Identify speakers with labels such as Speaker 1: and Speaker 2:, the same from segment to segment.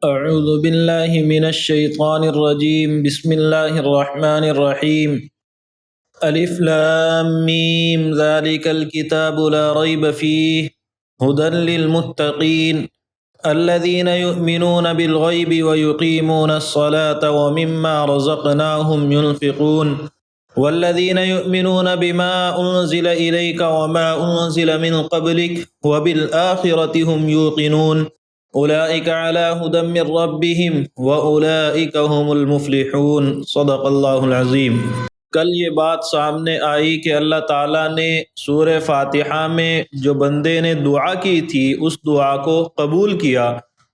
Speaker 1: أعوذ بالله من الشيطان الرجيم بسم الله الرحمن الرحيم ألف لام ميم ذلك الكتاب لا ريب فيه هدى للمتقين الذين يؤمنون بالغيب ويقيمون الصلاة ومما رزقناهم ينفقون والذين يؤمنون بما أنزل إليك وما أنزل من قبلك وبالآخرة هم يوقنون اولئک علی ھدی من ربہم واولئک ھم المفلحون صدق اللہ العظیم۔ کل یہ بات سامنے آئی کہ اللہ تعالیٰ نے سورہ فاتحہ میں جو بندے نے دعا کی تھی اس دعا کو قبول کیا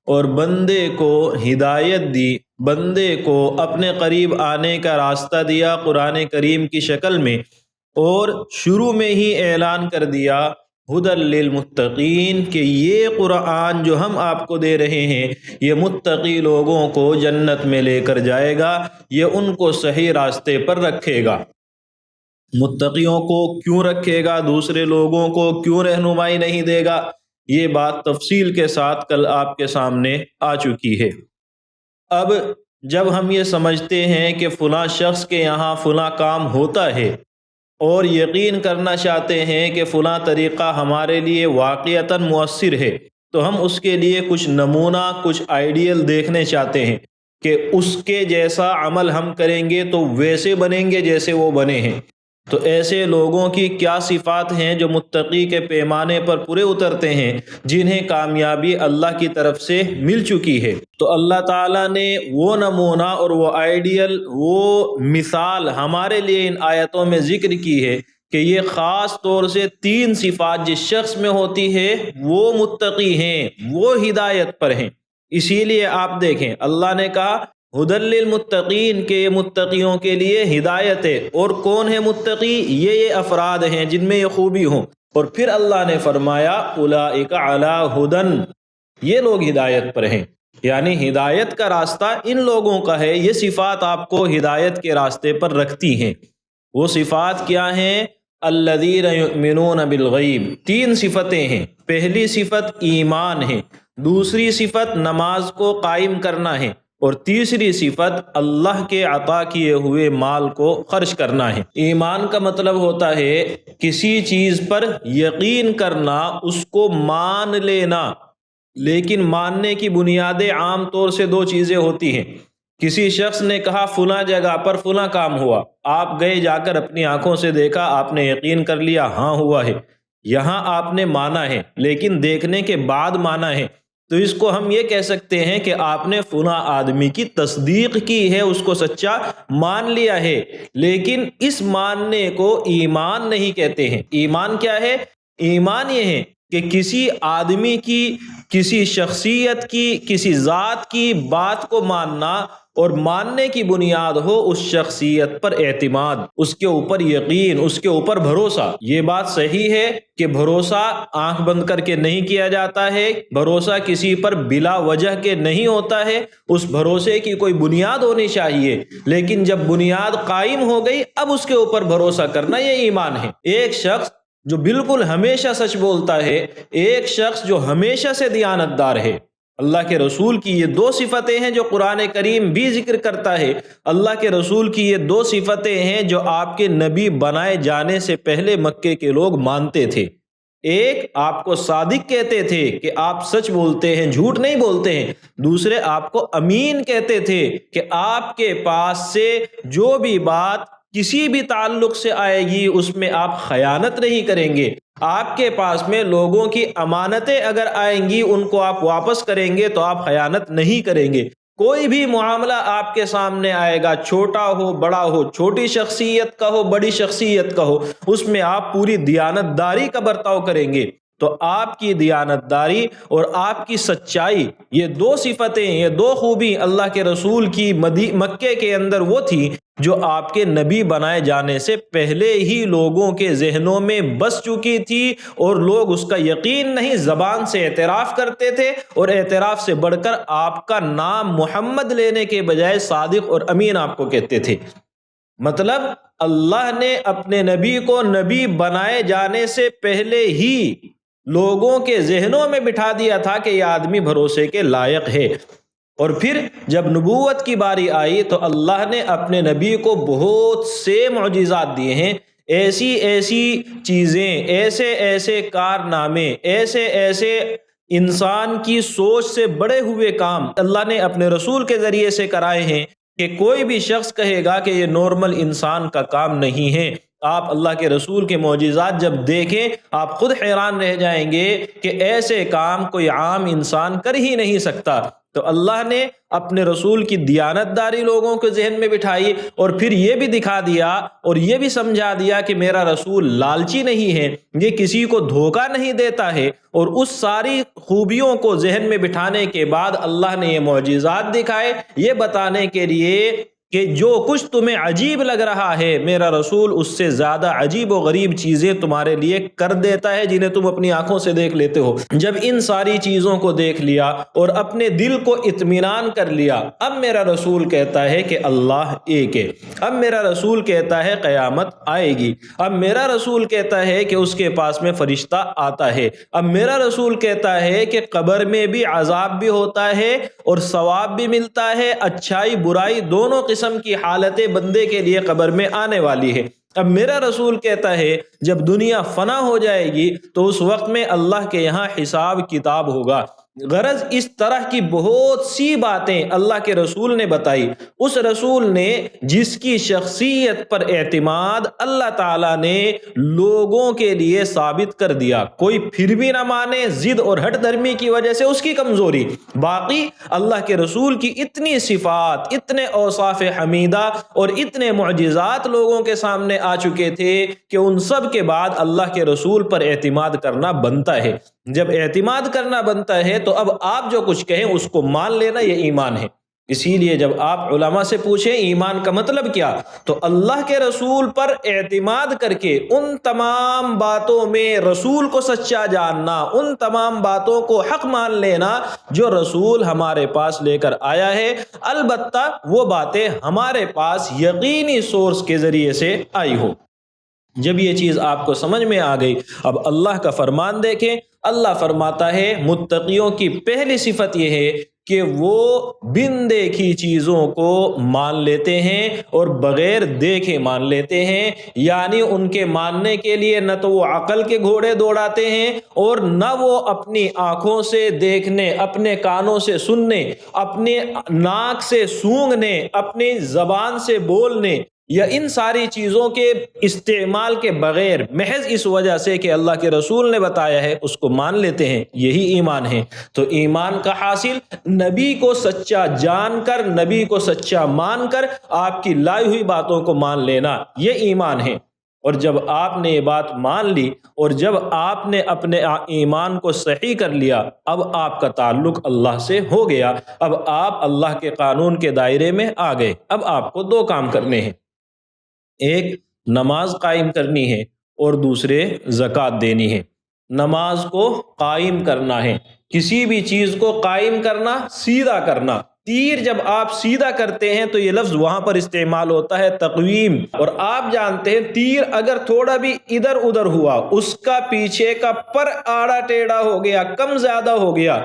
Speaker 1: اور بندے کو ہدایت دی، بندے کو اپنے قریب آنے کا راستہ دیا قرآن کریم کی شکل میں، اور شروع میں ہی اعلان کر دیا ہدی للمتقین کہ یہ قرآن جو ہم آپ کو دے رہے ہیں یہ متقی لوگوں کو جنت میں لے کر جائے گا، یہ ان کو صحیح راستے پر رکھے گا۔ متقیوں کو کیوں رکھے گا، دوسرے لوگوں کو کیوں رہنمائی نہیں دے گا، یہ بات تفصیل کے ساتھ کل آپ کے سامنے آ چکی ہے۔ اب جب ہم یہ سمجھتے ہیں کہ فلاں شخص کے یہاں فلاں کام ہوتا ہے اور یقین کرنا چاہتے ہیں کہ فلاں طریقہ ہمارے لیے واقعتاً مؤثر ہے، تو ہم اس کے لیے کچھ نمونہ، کچھ آئیڈیل دیکھنے چاہتے ہیں کہ اس کے جیسا عمل ہم کریں گے تو ویسے بنیں گے جیسے وہ بنے ہیں۔ تو ایسے لوگوں کی کیا صفات ہیں جو متقی کے پیمانے پر پورے اترتے ہیں، جنہیں کامیابی اللہ کی طرف سے مل چکی ہے؟ تو اللہ تعالیٰ نے وہ نمونہ اور وہ آئیڈیل، وہ مثال ہمارے لیے ان آیتوں میں ذکر کی ہے کہ یہ خاص طور سے 3 صفات جس شخص میں ہوتی ہے وہ متقی ہیں، وہ ہدایت پر ہیں۔ اسی لیے آپ دیکھیں اللہ نے کہا ہدی للمتقین کہ یہ متقیوں کے لیے ہدایت ہے۔ اور کون ہے متقی؟ یہ افراد ہیں جن میں یہ خوبی ہوں۔ اور پھر اللہ نے فرمایا اولئک علی ھدی، یہ لوگ ہدایت پر ہیں، یعنی ہدایت کا راستہ ان لوگوں کا ہے۔ یہ صفات آپ کو ہدایت کے راستے پر رکھتی ہیں۔ وہ صفات کیا ہیں؟ الذین یؤمنون بالغیب، 3 صفتیں ہیں۔ پہلی صفت ایمان ہے، دوسری صفت نماز کو قائم کرنا ہے، اور تیسری صفت اللہ کے عطا کیے ہوئے مال کو خرچ کرنا ہے۔ ایمان کا مطلب ہوتا ہے کسی چیز پر یقین کرنا، اس کو مان لینا، لیکن ماننے کی بنیادیں عام طور سے 2 چیزیں ہوتی ہیں۔ کسی شخص نے کہا فلاں جگہ پر فلاں کام ہوا، آپ گئے، جا کر اپنی آنکھوں سے دیکھا، آپ نے یقین کر لیا ہاں ہوا ہے، یہاں آپ نے مانا ہے، لیکن دیکھنے کے بعد مانا ہے، تو اس کو ہم یہ کہہ سکتے ہیں کہ آپ نے فلاں آدمی کی تصدیق کی ہے، اس کو سچا مان لیا ہے۔ لیکن اس ماننے کو ایمان نہیں کہتے ہیں۔ ایمان کیا ہے؟ ایمان یہ ہے کہ کسی آدمی کی، کسی شخصیت کی، کسی ذات کی بات کو ماننا، اور ماننے کی بنیاد ہو اس شخصیت پر اعتماد، اس کے اوپر یقین، اس کے اوپر بھروسہ۔ یہ بات صحیح ہے کہ بھروسہ آنکھ بند کر کے نہیں کیا جاتا ہے، بھروسہ کسی پر بلا وجہ کے نہیں ہوتا ہے، اس بھروسے کی کوئی بنیاد ہونی چاہیے۔ لیکن جب بنیاد قائم ہو گئی اب اس کے اوپر بھروسہ کرنا، یہ ایمان ہے۔ ایک شخص جو بالکل ہمیشہ سچ بولتا ہے، ایک شخص جو ہمیشہ سے دیانتدار ہے۔ اللہ کے رسول کی یہ 2 صفتیں ہیں جو قرآن کریم بھی ذکر کرتا ہے۔ اللہ کے رسول کی یہ 2 صفتیں ہیں جو آپ کے نبی بنائے جانے سے پہلے مکے کے لوگ مانتے تھے۔ ایک، آپ کو صادق کہتے تھے کہ آپ سچ بولتے ہیں، جھوٹ نہیں بولتے ہیں۔ دوسرے، آپ کو امین کہتے تھے کہ آپ کے پاس سے جو بھی بات کسی بھی تعلق سے آئے گی اس میں آپ خیانت نہیں کریں گے۔ آپ کے پاس میں لوگوں کی امانتیں اگر آئیں گی ان کو آپ واپس کریں گے تو آپ خیانت نہیں کریں گے۔ کوئی بھی معاملہ آپ کے سامنے آئے گا، چھوٹا ہو بڑا ہو، چھوٹی شخصیت کا ہو بڑی شخصیت کا ہو، اس میں آپ پوری دیانتداری کا برتاؤ کریں گے۔ تو آپ کی دیانتداری اور آپ کی سچائی، یہ 2 صفتیں، یہ 2 خوبی اللہ کے رسول کی مکے کے اندر وہ تھی جو آپ کے نبی بنائے جانے سے پہلے ہی لوگوں کے ذہنوں میں بس چکی تھی، اور لوگ اس کا یقین نہیں، زبان سے اعتراف کرتے تھے، اور اعتراف سے بڑھ کر آپ کا نام محمد لینے کے بجائے صادق اور امین آپ کو کہتے تھے۔ مطلب اللہ نے اپنے نبی کو نبی بنائے جانے سے پہلے ہی لوگوں کے ذہنوں میں بٹھا دیا تھا کہ یہ آدمی بھروسے کے لائق ہے۔ اور پھر جب نبوت کی باری آئی تو اللہ نے اپنے نبی کو بہت سے معجزات دیے ہیں، ایسی ایسی چیزیں، ایسے ایسے کارنامے، ایسے ایسے انسان کی سوچ سے بڑے ہوئے کام اللہ نے اپنے رسول کے ذریعے سے کرائے ہیں کہ کوئی بھی شخص کہے گا کہ یہ نارمل انسان کا کام نہیں ہے۔ آپ اللہ کے رسول کے معجزات جب دیکھیں آپ خود حیران رہ جائیں گے کہ ایسے کام کوئی عام انسان کر ہی نہیں سکتا۔ تو اللہ نے اپنے رسول کی دیانتداری لوگوں کے ذہن میں بٹھائی، اور پھر یہ بھی دکھا دیا اور یہ بھی سمجھا دیا کہ میرا رسول لالچی نہیں ہے، یہ کسی کو دھوکہ نہیں دیتا ہے۔ اور اس ساری خوبیوں کو ذہن میں بٹھانے کے بعد اللہ نے یہ معجزات دکھائے، یہ بتانے کے لیے کہ جو کچھ تمہیں عجیب لگ رہا ہے میرا رسول اس سے زیادہ عجیب و غریب چیزیں تمہارے لیے کر دیتا ہے جنہیں تم اپنی آنکھوں سے دیکھ لیتے ہو۔ جب ان ساری چیزوں کو دیکھ لیا اور اپنے دل کو اطمینان کر لیا، اب میرا رسول کہتا ہے کہ اللہ ایک ہے، اب میرا رسول کہتا ہے قیامت آئے گی، اب میرا رسول کہتا ہے کہ اس کے پاس میں فرشتہ آتا ہے، اب میرا رسول کہتا ہے کہ قبر میں بھی عذاب بھی ہوتا ہے اور ثواب بھی ملتا ہے، اچھائی برائی دونوں قسم کی حالتیں بندے کے لیے قبر میں آنے والی ہے۔ اب میرا رسول کہتا ہے جب دنیا فنا ہو جائے گی تو اس وقت میں اللہ کے یہاں حساب کتاب ہوگا۔ غرض اس طرح کی بہت سی باتیں اللہ کے رسول نے بتائی، اس رسول نے جس کی شخصیت پر اعتماد اللہ تعالیٰ نے لوگوں کے لیے ثابت کر دیا، کوئی پھر بھی نہ مانے، ضد اور ہٹ دھرمی کی وجہ سے اس کی کمزوری۔ باقی اللہ کے رسول کی اتنی صفات، اتنے اوصاف حمیدہ اور اتنے معجزات لوگوں کے سامنے آ چکے تھے کہ ان سب کے بعد اللہ کے رسول پر اعتماد کرنا بنتا ہے۔ جب اعتماد کرنا بنتا ہے تو اب آپ جو کچھ کہیں اس کو مان لینا، یہ ایمان ہے۔ اسی لیے جب آپ علماء سے پوچھیں ایمان کا مطلب کیا، تو اللہ کے رسول پر اعتماد کر کے ان تمام باتوں میں رسول کو سچا جاننا، ان تمام باتوں کو حق مان لینا جو رسول ہمارے پاس لے کر آیا ہے، البتہ وہ باتیں ہمارے پاس یقینی سورس کے ذریعے سے آئی ہو۔ جب یہ چیز آپ کو سمجھ میں آ گئی، اب اللہ کا فرمان دیکھیں۔ اللہ فرماتا ہے متقیوں کی پہلی صفت یہ ہے کہ وہ بن دیکھی چیزوں کو مان لیتے ہیں اور بغیر دیکھے مان لیتے ہیں، یعنی ان کے ماننے کے لیے نہ تو وہ عقل کے گھوڑے دوڑاتے ہیں اور نہ وہ اپنی آنکھوں سے دیکھنے، اپنے کانوں سے سننے، اپنے ناک سے سونگھنے، اپنی زبان سے بولنے یا ان ساری چیزوں کے استعمال کے بغیر محض اس وجہ سے کہ اللہ کے رسول نے بتایا ہے اس کو مان لیتے ہیں، یہی ایمان ہے۔ تو ایمان کا حاصل نبی کو سچا جان کر، نبی کو سچا مان کر آپ کی لائی ہوئی باتوں کو مان لینا، یہ ایمان ہے۔ اور جب آپ نے یہ بات مان لی اور جب آپ نے اپنے ایمان کو صحیح کر لیا، اب آپ کا تعلق اللہ سے ہو گیا، اب آپ اللہ کے قانون کے دائرے میں آ گئے۔ اب آپ کو دو کام کرنے ہیں، ایک نماز قائم کرنی ہے اور دوسرے زکوٰۃ دینی ہے۔ نماز کو قائم کرنا ہے، کسی بھی چیز کو قائم کرنا، سیدھا کرنا۔ تیر جب آپ سیدھا کرتے ہیں تو یہ لفظ وہاں پر استعمال ہوتا ہے تقویم، اور آپ جانتے ہیں تیر اگر تھوڑا بھی ادھر ادھر ہوا، اس کا پیچھے کا پر آڑا ٹیڑھا ہو گیا، کم زیادہ ہو گیا،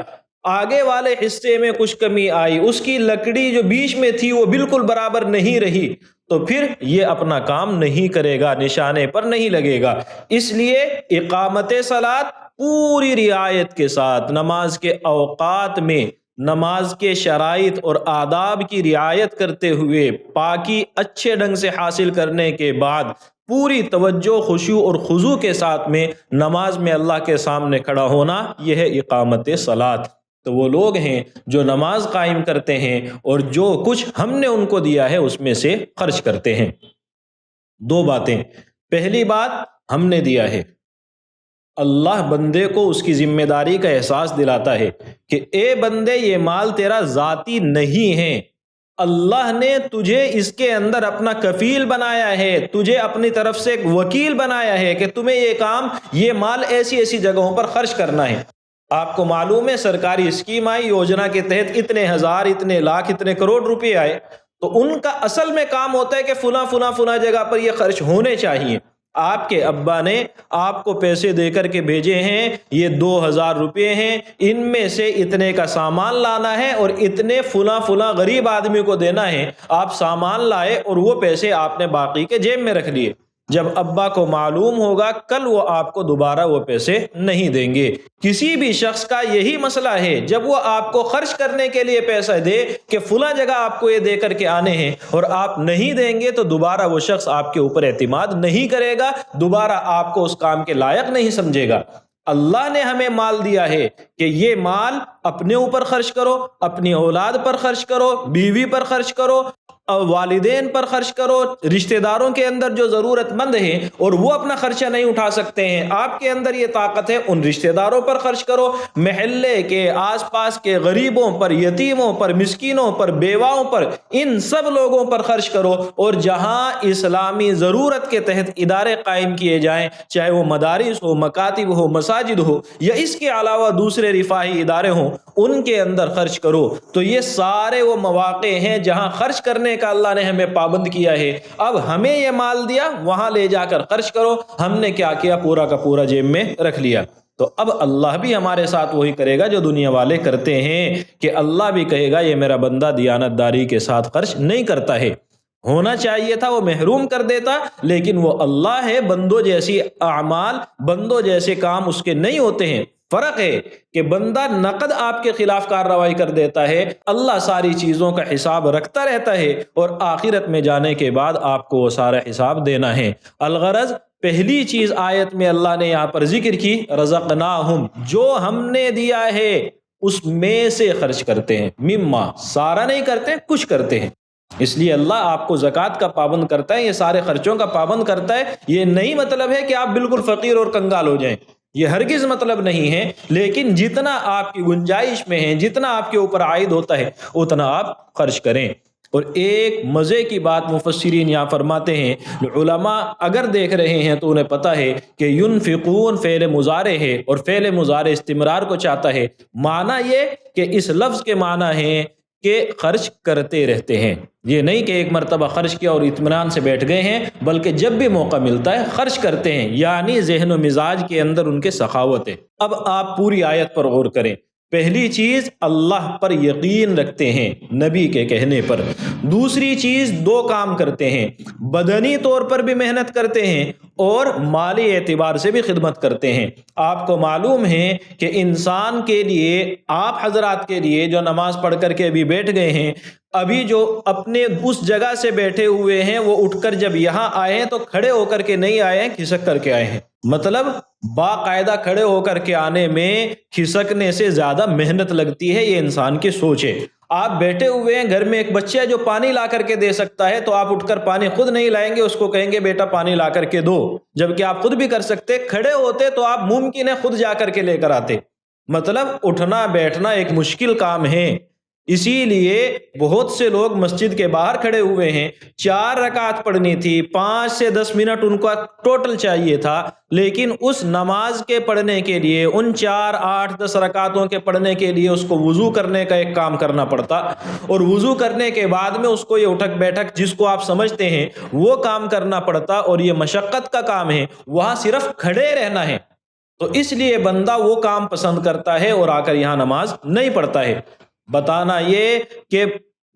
Speaker 1: آگے والے حصے میں کچھ کمی آئی، اس کی لکڑی جو بیچ میں تھی وہ بالکل برابر نہیں رہی، تو پھر یہ اپنا کام نہیں کرے گا، نشانے پر نہیں لگے گا۔ اس لیے اقامت صلاۃ پوری رعایت کے ساتھ، نماز کے اوقات میں نماز کے شرائط اور آداب کی رعایت کرتے ہوئے، پاکی اچھے ڈھنگ سے حاصل کرنے کے بعد پوری توجہ، خشوع اور خضوع کے ساتھ میں نماز میں اللہ کے سامنے کھڑا ہونا، یہ ہے اقامت صلاۃ۔ تو وہ لوگ ہیں جو نماز قائم کرتے ہیں اور جو کچھ ہم نے ان کو دیا ہے اس میں سے خرچ کرتے ہیں۔ دو باتیں، پہلی بات ہم نے دیا ہے، اللہ بندے کو اس کی ذمہ داری کا احساس دلاتا ہے کہ اے بندے یہ مال تیرا ذاتی نہیں ہے، اللہ نے تجھے اس کے اندر اپنا کفیل بنایا ہے، تجھے اپنی طرف سے ایک وکیل بنایا ہے کہ تمہیں یہ کام، یہ مال ایسی ایسی جگہوں پر خرچ کرنا ہے۔ آپ کو معلوم ہے سرکاری اسکیم آئی، یوجنا کے تحت اتنے ہزار، اتنے لاکھ، اتنے کروڑ روپے آئے، تو ان کا اصل میں کام ہوتا ہے کہ فلاں فلاں فلاں جگہ پر یہ خرچ ہونے چاہیے۔ آپ کے ابا نے آپ کو پیسے دے کر کے بھیجے ہیں، یہ 2000 روپے ہیں، ان میں سے اتنے کا سامان لانا ہے اور اتنے فلاں فلاں غریب آدمی کو دینا ہے۔ آپ سامان لائے اور وہ پیسے آپ نے باقی کے جیب میں رکھ لیے۔ جب ابا کو معلوم ہوگا کل وہ آپ کو دوبارہ وہ پیسے نہیں دیں گے۔ کسی بھی شخص کا یہی مسئلہ ہے، جب وہ آپ کو خرچ کرنے کے لیے پیسہ دے کہ فلاں جگہ آپ کو یہ دے کر کے آنے ہیں اور آپ نہیں دیں گے تو دوبارہ وہ شخص آپ کے اوپر اعتماد نہیں کرے گا، دوبارہ آپ کو اس کام کے لائق نہیں سمجھے گا۔ اللہ نے ہمیں مال دیا ہے کہ یہ مال اپنے اوپر خرچ کرو، اپنی اولاد پر خرچ کرو، بیوی پر خرچ کرو، والدین پر خرچ کرو، رشتہ داروں کے اندر جو ضرورت مند ہیں اور وہ اپنا خرچہ نہیں اٹھا سکتے ہیں، آپ کے اندر یہ طاقت ہے، ان رشتہ داروں پر خرچ کرو، محلے کے آس پاس کے غریبوں پر، یتیموں پر، مسکینوں پر، بیواؤں پر، ان سب لوگوں پر خرچ کرو۔ اور جہاں اسلامی ضرورت کے تحت ادارے قائم کیے جائیں، چاہے وہ مدارس ہو، مکاتب ہو، مساجد ہو یا اس کے علاوہ دوسرے رفاہی ادارے ہوں، ان کے اندر خرچ کرو۔ تو یہ سارے وہ مواقع ہیں جہاں خرچ کرنے کا اللہ نے ہمیں پابند کیا ہے۔ اب ہمیں یہ مال دیا، وہاں لے جا کر خرچ کرو، ہم نے کیا کیا؟ پورا کا پورا جیب میں رکھ لیا۔ تو اب اللہ بھی ہمارے ساتھ وہی کرے گا جو دنیا والے کرتے ہیں، کہ اللہ بھی کہے گا یہ میرا بندہ دیانت داری کے ساتھ خرچ نہیں کرتا ہے، ہونا چاہیے تھا وہ محروم کر دیتا، لیکن وہ اللہ ہے، بندوں جیسی اعمال، بندوں جیسے کام اس کے نہیں ہوتے ہیں۔ فرق ہے کہ بندہ نقد آپ کے خلاف کارروائی کر دیتا ہے، اللہ ساری چیزوں کا حساب رکھتا رہتا ہے اور آخرت میں جانے کے بعد آپ کو وہ سارا حساب دینا ہے۔ الغرض پہلی چیز آیت میں اللہ نے یہاں پر ذکر کی، رزقناہم، جو ہم نے دیا ہے اس میں سے خرچ کرتے ہیں، مما، سارا نہیں کرتے، کچھ کرتے ہیں۔ اس لیے اللہ آپ کو زکوٰۃ کا پابند کرتا ہے، یہ سارے خرچوں کا پابند کرتا ہے۔ یہ نہیں مطلب ہے کہ آپ بالکل فقیر اور کنگال ہو جائیں، یہ ہرگز مطلب نہیں ہے، لیکن جتنا آپ کی گنجائش میں ہے، جتنا آپ کے اوپر عائد ہوتا ہے اتنا آپ خرچ کریں۔ اور ایک مزے کی بات مفسرین یہاں فرماتے ہیں، علماء اگر دیکھ رہے ہیں تو انہیں پتہ ہے کہ ینفقون فعل مضارع ہے اور فعل مضارع استمرار کو چاہتا ہے۔ معنی یہ کہ اس لفظ کے معنی ہے کہ خرچ کرتے رہتے ہیں، یہ نہیں کہ ایک مرتبہ خرچ کیا اور اطمینان سے بیٹھ گئے ہیں، بلکہ جب بھی موقع ملتا ہے خرچ کرتے ہیں، یعنی ذہن و مزاج کے اندر ان کے سخاوت ہے۔ اب آپ پوری آیت پر غور کریں۔ پہلی چیز اللہ پر یقین رکھتے ہیں نبی کے کہنے پر، دوسری چیز دو کام کرتے ہیں، بدنی طور پر بھی محنت کرتے ہیں اور مالی اعتبار سے بھی خدمت کرتے ہیں۔ آپ کو معلوم ہے کہ انسان کے لیے، آپ حضرات کے لیے جو نماز پڑھ کر کے ابھی بیٹھ گئے ہیں، ابھی جو اپنے اس جگہ سے بیٹھے ہوئے ہیں، وہ اٹھ کر جب یہاں آئے ہیں تو کھڑے ہو کر کے نہیں آئے ہیں، کھسک کر کے آئے ہیں۔ مطلب باقاعدہ کھڑے ہو کر کے آنے میں کھسکنے سے زیادہ محنت لگتی ہے، یہ انسان کی سوچ ہے۔ آپ بیٹھے ہوئے ہیں، گھر میں ایک بچہ ہے جو پانی لا کر کے دے سکتا ہے، تو آپ اٹھ کر پانی خود نہیں لائیں گے، اس کو کہیں گے بیٹا پانی لا کر کے دو، جبکہ آپ خود بھی کر سکتے، کھڑے ہوتے تو آپ ممکن ہے خود جا کر کے لے کر آتے۔ مطلب اٹھنا بیٹھنا ایک مشکل کام ہے، اسی لیے بہت سے لوگ مسجد کے باہر کھڑے ہوئے ہیں، 4 رکعت پڑھنی تھی، 5 سے 10 منٹ ان کو ٹوٹل چاہیے تھا، لیکن اس نماز کے پڑھنے کے لیے، ان 4، 8، 10 رکعتوں کے پڑھنے کے لیے اس کو وضو کرنے کا ایک کام کرنا پڑتا، اور وضو کرنے کے بعد میں اس کو یہ اٹھک بیٹھک جس کو آپ سمجھتے ہیں وہ کام کرنا پڑتا، اور یہ مشقت کا کام ہے، وہاں صرف کھڑے رہنا ہے۔ تو اس لیے بندہ وہ کام پسند کرتا ہے اور آ کر یہاں نماز نہیں پڑھتا ہے۔ بتانا یہ کہ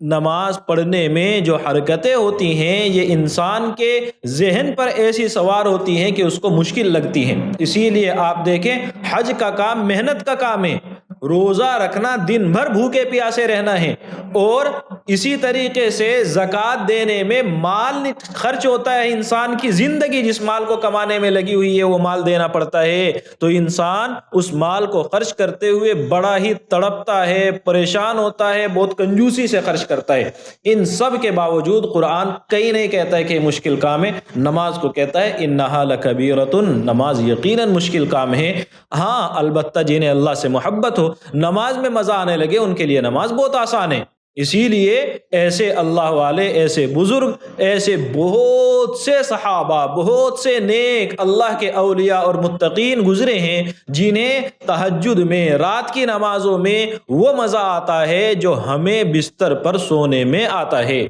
Speaker 1: نماز پڑھنے میں جو حرکتیں ہوتی ہیں یہ انسان کے ذہن پر ایسی سوار ہوتی ہیں کہ اس کو مشکل لگتی ہیں۔ اسی لیے آپ دیکھیں حج کا کام محنت کا کام ہے، روزہ رکھنا، دن بھر بھوکے پیاسے رہنا ہے، اور اسی طریقے سے زکوٰۃ دینے میں مال خرچ ہوتا ہے، انسان کی زندگی جس مال کو کمانے میں لگی ہوئی ہے وہ مال دینا پڑتا ہے، تو انسان اس مال کو خرچ کرتے ہوئے بڑا ہی تڑپتا ہے، پریشان ہوتا ہے، بہت کنجوسی سے خرچ کرتا ہے۔ ان سب کے باوجود قرآن کہیں نہیں کہتا ہے کہ یہ مشکل کام ہے، نماز کو کہتا ہے انہا لکبیرۃ، نماز یقیناً مشکل کام ہے۔ ہاں البتہ جنہیں اللہ سے محبت ہو، نماز میں مزہ آنے لگے، ان کے لیے نماز بہت آسان ہے۔ اسی لیے ایسے اللہ والے، ایسے بزرگ، ایسے بہت سے صحابہ، بہت سے نیک اللہ کے اولیاء اور متقین گزرے ہیں جنہیں تہجد میں، رات کی نمازوں میں وہ مزہ آتا ہے جو ہمیں بستر پر سونے میں آتا ہے۔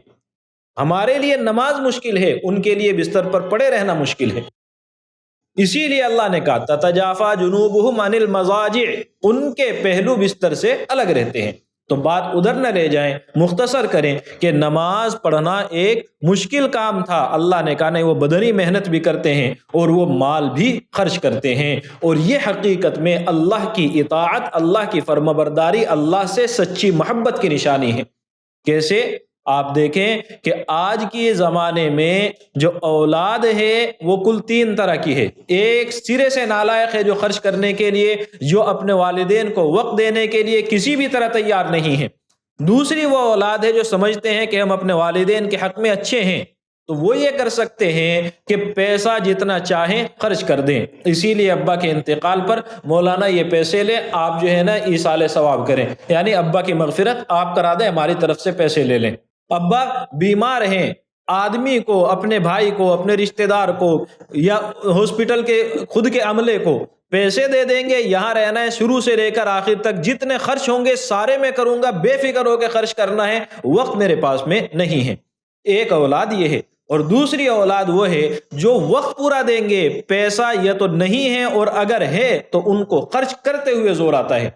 Speaker 1: ہمارے لیے نماز مشکل ہے، ان کے لیے بستر پر پڑے رہنا مشکل ہے۔ اسی لیے اللہ نے کہا تتجافا جنوبہم عن المضاجع، ان کے پہلو بستر سے الگ رہتے ہیں۔ تو بات ادھر نہ لے جائیں، مختصر کریں کہ نماز پڑھنا ایک مشکل کام تھا، اللہ نے کہا نہیں، وہ بدنی محنت بھی کرتے ہیں اور وہ مال بھی خرچ کرتے ہیں، اور یہ حقیقت میں اللہ کی اطاعت، اللہ کی فرمانبرداری، اللہ سے سچی محبت کی نشانی ہے۔ کیسے؟ آپ دیکھیں کہ آج کے زمانے میں جو اولاد ہے وہ کل تین طرح کی ہے۔ ایک سرے سے نالائق ہے، جو خرچ کرنے کے لیے، جو اپنے والدین کو وقت دینے کے لیے کسی بھی طرح تیار نہیں ہے۔ دوسری وہ اولاد ہے جو سمجھتے ہیں کہ ہم اپنے والدین کے حق میں اچھے ہیں، تو وہ یہ کر سکتے ہیں کہ پیسہ جتنا چاہیں خرچ کر دیں۔ اسی لیے ابا کے انتقال پر مولانا یہ پیسے لیں، آپ جو ہے نا ایصال ثواب کریں، یعنی ابا کی مغفرت آپ کرا دیں، ہماری طرف سے پیسے لے لیں۔ ابا بیمار ہیں، آدمی کو، اپنے بھائی کو، اپنے رشتہ دار کو، یا ہاسپٹل کے خود کے عملے کو پیسے دے دیں گے، یہاں رہنا ہے، شروع سے لے کر آخر تک جتنے خرچ ہوں گے سارے میں کروں گا، بے فکر ہو کے خرچ کرنا ہے، وقت میرے پاس میں نہیں ہے۔ ایک اولاد یہ ہے، اور دوسری اولاد وہ ہے جو وقت پورا دیں گے، پیسہ یا تو نہیں ہے، اور اگر ہے تو ان کو خرچ کرتے ہوئے زور آتا ہے۔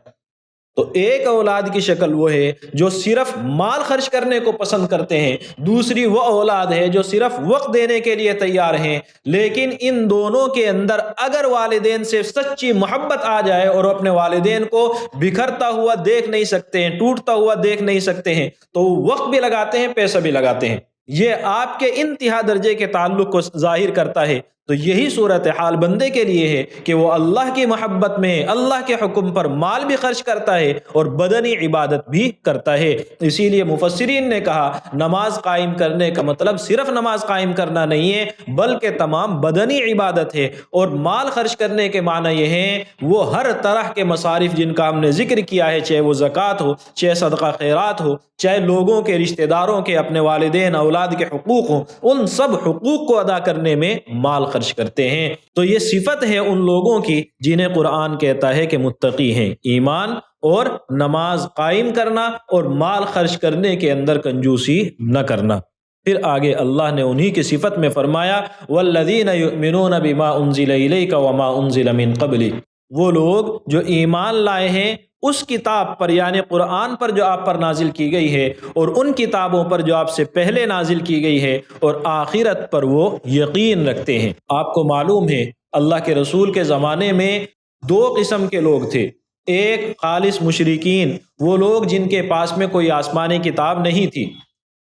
Speaker 1: تو ایک اولاد کی شکل وہ ہے جو صرف مال خرچ کرنے کو پسند کرتے ہیں، دوسری وہ اولاد ہے جو صرف وقت دینے کے لیے تیار ہیں۔ لیکن ان دونوں کے اندر اگر والدین سے سچی محبت آ جائے اور اپنے والدین کو بکھرتا ہوا دیکھ نہیں سکتے ہیں، ٹوٹتا ہوا دیکھ نہیں سکتے ہیں، تو وقت بھی لگاتے ہیں، پیسہ بھی لگاتے ہیں۔ یہ آپ کے انتہا درجے کے تعلق کو ظاہر کرتا ہے۔ تو یہی صورتحال بندے کے لیے ہے کہ وہ اللہ کی محبت میں اللہ کے حکم پر مال بھی خرچ کرتا ہے اور بدنی عبادت بھی کرتا ہے۔ اسی لیے مفسرین نے کہا نماز قائم کرنے کا مطلب صرف نماز قائم کرنا نہیں ہے، بلکہ تمام بدنی عبادت ہے، اور مال خرچ کرنے کے معنی یہ ہیں وہ ہر طرح کے مصارف جن کا ہم نے ذکر کیا ہے، چاہے وہ زکوٰۃ ہو، چاہے صدقہ خیرات ہو، چاہے لوگوں کے، رشتہ داروں کے، اپنے والدین اولاد کے حقوق ہوں، ان سب حقوق کو ادا کرنے میں مال خرچ کرتے ہیں۔ تو یہ صفت ہے ان لوگوں کی جنہیں قرآن کہتا ہے کہ متقی ہیں، ایمان اور نماز قائم کرنا اور مال خرچ کرنے کے اندر کنجوسی نہ کرنا۔ پھر آگے اللہ نے انہی کی صفت میں فرمایا والذین یؤمنون بما انزل الیک وما انزل من قبلک، وہ لوگ جو ایمان لائے ہیں اس کتاب پر، یعنی قرآن پر جو آپ پر نازل کی گئی ہے، اور ان کتابوں پر جو آپ سے پہلے نازل کی گئی ہے، اور آخرت پر وہ یقین رکھتے ہیں۔ آپ کو معلوم ہے اللہ کے رسول کے زمانے میں دو قسم کے لوگ تھے، ایک خالص مشرکین، وہ لوگ جن کے پاس میں کوئی آسمانی کتاب نہیں تھی،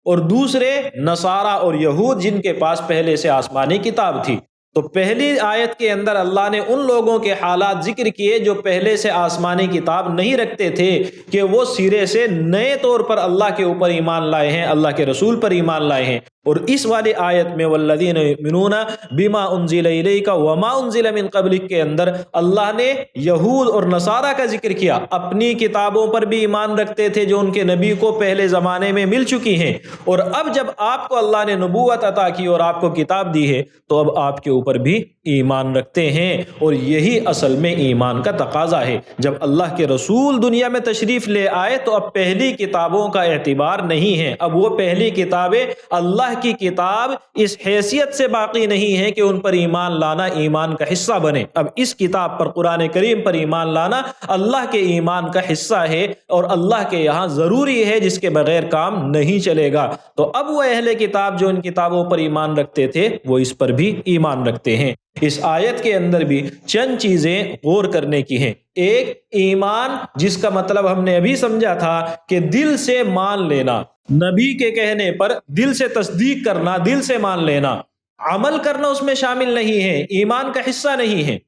Speaker 1: اور دوسرے نصارہ اور یہود جن کے پاس پہلے سے آسمانی کتاب تھی۔ تو پہلی آیت کے اندر اللہ نے ان لوگوں کے حالات ذکر کیے جو پہلے سے آسمانی کتاب نہیں رکھتے تھے، کہ وہ سرے سے نئے طور پر اللہ کے اوپر ایمان لائے ہیں، اللہ کے رسول پر ایمان لائے ہیں۔ اور اس والی آیت میں والذین یؤمنون بما انزل الیک وما انزل من قبلک کے اندر اللہ نے یہود اور نصارہ کا ذکر کیا، اپنی کتابوں پر بھی ایمان رکھتے تھے جو ان کے نبی کو پہلے زمانے میں مل چکی ہیں، اور اب جب آپ کو اللہ نے نبوت عطا کی اور آپ کو کتاب دی ہے تو اب آپ کے اوپر بھی ایمان رکھتے ہیں۔ اور یہی اصل میں ایمان کا تقاضا ہے۔ جب اللہ کے رسول دنیا میں تشریف لے آئے تو اب پہلی کتابوں کا اعتبار نہیں ہے، اب وہ پہلی کتابیں اللہ کی کتاب اس حیثیت سے باقی نہیں ہے کہ ان پر ایمان لانا ایمان کا حصہ بنے۔ اب اس کتاب پر، قرآن کریم پر ایمان لانا اللہ کے ایمان کا حصہ ہے، اور اللہ کے یہاں ضروری ہے، جس کے بغیر کام نہیں چلے گا۔ تو اب وہ اہل کتاب جو ان کتابوں پر ایمان رکھتے تھے وہ اس پر بھی ایمان رکھتے ہیں۔ اس آیت کے اندر بھی چند چیزیں غور کرنے کی ہیں۔ ایک، ایمان جس کا مطلب ہم نے ابھی سمجھا تھا کہ دل سے مان لینا، نبی کے کہنے پر دل سے تصدیق کرنا، دل سے مان لینا، عمل کرنا اس میں شامل نہیں ہے، ایمان کا حصہ نہیں ہے۔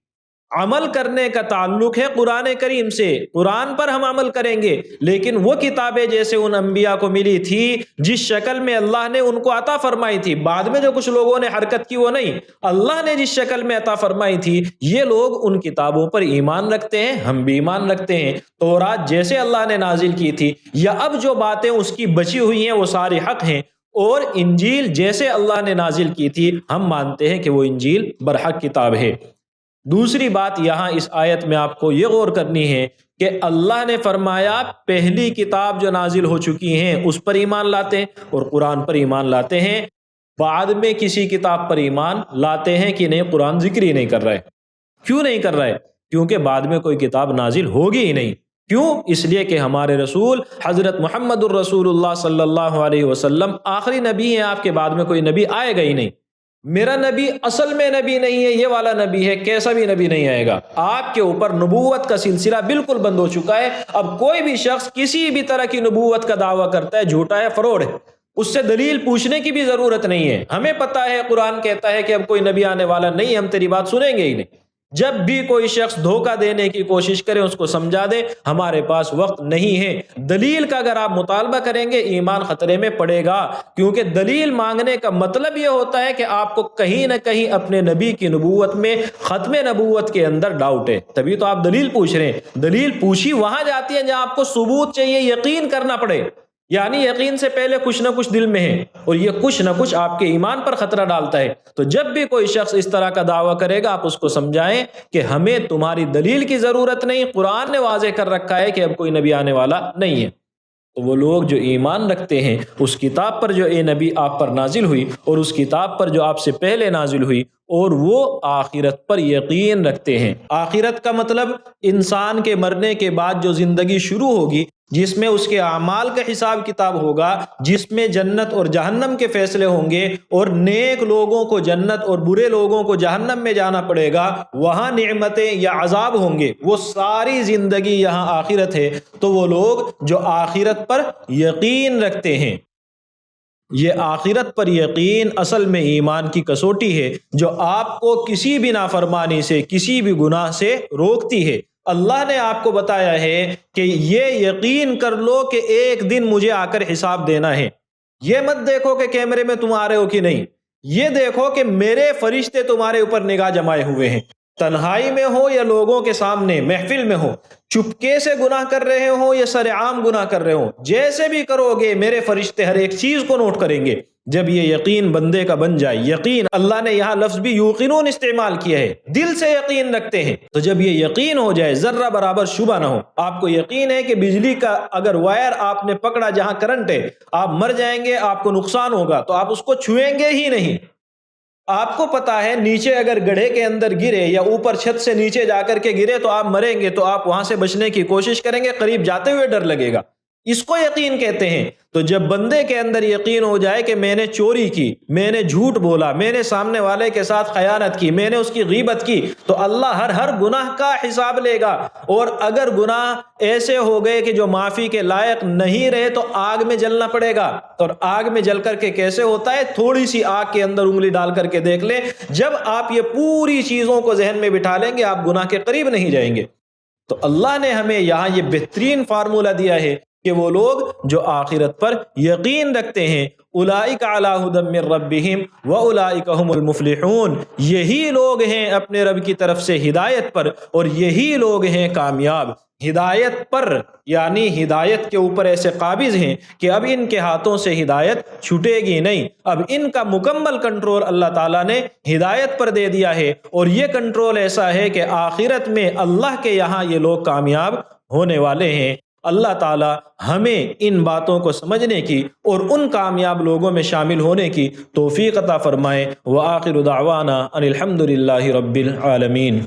Speaker 1: عمل کرنے کا تعلق ہے قرآن کریم سے، قرآن پر ہم عمل کریں گے، لیکن وہ کتابیں جیسے ان انبیاء کو ملی تھی، جس شکل میں اللہ نے ان کو عطا فرمائی تھی، بعد میں جو کچھ لوگوں نے حرکت کی وہ نہیں، اللہ نے جس شکل میں عطا فرمائی تھی، یہ لوگ ان کتابوں پر ایمان رکھتے ہیں، ہم بھی ایمان رکھتے ہیں۔ تورات جیسے اللہ نے نازل کی تھی، یا اب جو باتیں اس کی بچی ہوئی ہیں وہ سارے حق ہیں، اور انجیل جیسے اللہ نے نازل کی تھی، ہم مانتے ہیں کہ وہ انجیل برحق کتاب ہے۔ دوسری بات یہاں اس آیت میں آپ کو یہ غور کرنی ہے کہ اللہ نے فرمایا پہلی کتاب جو نازل ہو چکی ہیں اس پر ایمان لاتے ہیں اور قرآن پر ایمان لاتے ہیں، بعد میں کسی کتاب پر ایمان لاتے ہیں کہ نہیں، قرآن ذکر ہی نہیں کر رہا ہے۔ کیوں نہیں کر رہے؟ کیونکہ بعد میں کوئی کتاب نازل ہوگی ہی نہیں۔ کیوں؟ اس لیے کہ ہمارے رسول حضرت محمد الرسول اللہ صلی اللہ علیہ وسلم آخری نبی ہیں، آپ کے بعد میں کوئی نبی آئے گا ہی نہیں۔ میرا نبی اصل میں نبی نہیں ہے، یہ والا نبی ہے، کیسا بھی نبی نہیں آئے گا۔ آپ کے اوپر نبوت کا سلسلہ بالکل بند ہو چکا ہے۔ اب کوئی بھی شخص کسی بھی طرح کی نبوت کا دعویٰ کرتا ہے، جھوٹا ہے، فراڈ ہے، اس سے دلیل پوچھنے کی بھی ضرورت نہیں ہے۔ ہمیں پتہ ہے قرآن کہتا ہے کہ اب کوئی نبی آنے والا نہیں، ہم تیری بات سنیں گے ہی نہیں۔ جب بھی کوئی شخص دھوکہ دینے کی کوشش کرے اس کو سمجھا دے ہمارے پاس وقت نہیں ہے۔ دلیل کا اگر آپ مطالبہ کریں گے ایمان خطرے میں پڑے گا، کیونکہ دلیل مانگنے کا مطلب یہ ہوتا ہے کہ آپ کو کہیں نہ کہیں اپنے نبی کی نبوت میں، ختم نبوت کے اندر ڈاؤٹ ہے، تبھی تو آپ دلیل پوچھ رہے ہیں۔ دلیل پوچھی وہاں جاتی ہے جہاں آپ کو ثبوت چاہیے، یقین کرنا پڑے، یعنی یقین سے پہلے کچھ نہ کچھ دل میں ہے، اور یہ کچھ نہ کچھ آپ کے ایمان پر خطرہ ڈالتا ہے۔ تو جب بھی کوئی شخص اس طرح کا دعویٰ کرے گا آپ اس کو سمجھائیں کہ ہمیں تمہاری دلیل کی ضرورت نہیں، قرآن نے واضح کر رکھا ہے کہ اب کوئی نبی آنے والا نہیں ہے۔ تو وہ لوگ جو ایمان رکھتے ہیں اس کتاب پر جو اے نبی آپ پر نازل ہوئی، اور اس کتاب پر جو آپ سے پہلے نازل ہوئی، اور وہ آخرت پر یقین رکھتے ہیں۔ آخرت کا مطلب انسان کے مرنے کے بعد جو زندگی شروع ہوگی، جس میں اس کے اعمال کا حساب کتاب ہوگا، جس میں جنت اور جہنم کے فیصلے ہوں گے، اور نیک لوگوں کو جنت اور برے لوگوں کو جہنم میں جانا پڑے گا، وہاں نعمتیں یا عذاب ہوں گے، وہ ساری زندگی یہاں آخرت ہے۔ تو وہ لوگ جو آخرت پر یقین رکھتے ہیں، یہ آخرت پر یقین اصل میں ایمان کی کسوٹی ہے جو آپ کو کسی بھی نافرمانی سے، کسی بھی گناہ سے روکتی ہے۔ اللہ نے آپ کو بتایا ہے کہ یہ یقین کر لو کہ ایک دن مجھے آ کر حساب دینا ہے۔ یہ مت دیکھو کہ کیمرے میں تم آ رہے ہو کہ نہیں، یہ دیکھو کہ میرے فرشتے تمہارے اوپر نگاہ جمائے ہوئے ہیں، تنہائی میں ہو یا لوگوں کے سامنے محفل میں ہو، چپکے سے گناہ کر رہے ہو یا سر عام گناہ کر رہے ہو، جیسے بھی کرو گے میرے فرشتے ہر ایک چیز کو نوٹ کریں گے۔ جب یہ یقین بندے کا بن جائے، یقین اللہ نے یہاں لفظ بھی یوقنون استعمال کیا ہے، دل سے یقین رکھتے ہیں، تو جب یہ یقین ہو جائے، ذرہ برابر شبہ نہ ہو، آپ کو یقین ہے کہ بجلی کا اگر وائر آپ نے پکڑا جہاں کرنٹ ہے، آپ مر جائیں گے، آپ کو نقصان ہوگا، تو آپ اس کو چھوئیں گے ہی نہیں۔ آپ کو پتا ہے نیچے اگر گڑھے کے اندر گرے یا اوپر چھت سے نیچے جا کر کے گرے تو آپ مریں گے، تو آپ وہاں سے بچنے کی کوشش کریں گے، قریب جاتے ہوئے ڈر لگے گا، اس کو یقین کہتے ہیں۔ تو جب بندے کے اندر یقین ہو جائے کہ میں نے چوری کی، میں نے جھوٹ بولا، میں نے سامنے والے کے ساتھ خیانت کی، میں نے اس کی غیبت کی، تو اللہ ہر گناہ کا حساب لے گا، اور اگر گناہ ایسے ہو گئے کہ جو معافی کے لائق نہیں رہے تو آگ میں جلنا پڑے گا۔ اور آگ میں جل کر کے کیسے ہوتا ہے؟ تھوڑی سی آگ کے اندر انگلی ڈال کر کے دیکھ لیں، جب آپ یہ پوری چیزوں کو ذہن میں بٹھا لیں گے آپ گناہ کے قریب نہیں جائیں گے۔ تو اللہ نے ہمیں یہاں یہ بہترین فارمولہ دیا ہے کہ وہ لوگ جو آخرت پر یقین رکھتے ہیں، اولئک علی ھدی من ربہم واولئک ھم المفلحون، یہی لوگ ہیں اپنے رب کی طرف سے ہدایت پر، اور یہی لوگ ہیں کامیاب۔ ہدایت پر یعنی ہدایت کے اوپر ایسے قابض ہیں کہ اب ان کے ہاتھوں سے ہدایت چھوٹے گی نہیں، اب ان کا مکمل کنٹرول اللہ تعالیٰ نے ہدایت پر دے دیا ہے، اور یہ کنٹرول ایسا ہے کہ آخرت میں اللہ کے یہاں یہ لوگ کامیاب ہونے والے ہیں۔ اللہ تعالیٰ ہمیں ان باتوں کو سمجھنے کی اور ان کامیاب لوگوں میں شامل ہونے کی توفیق عطا فرمائے۔ وآخر دعوانا ان الحمد للہ رب العالمین۔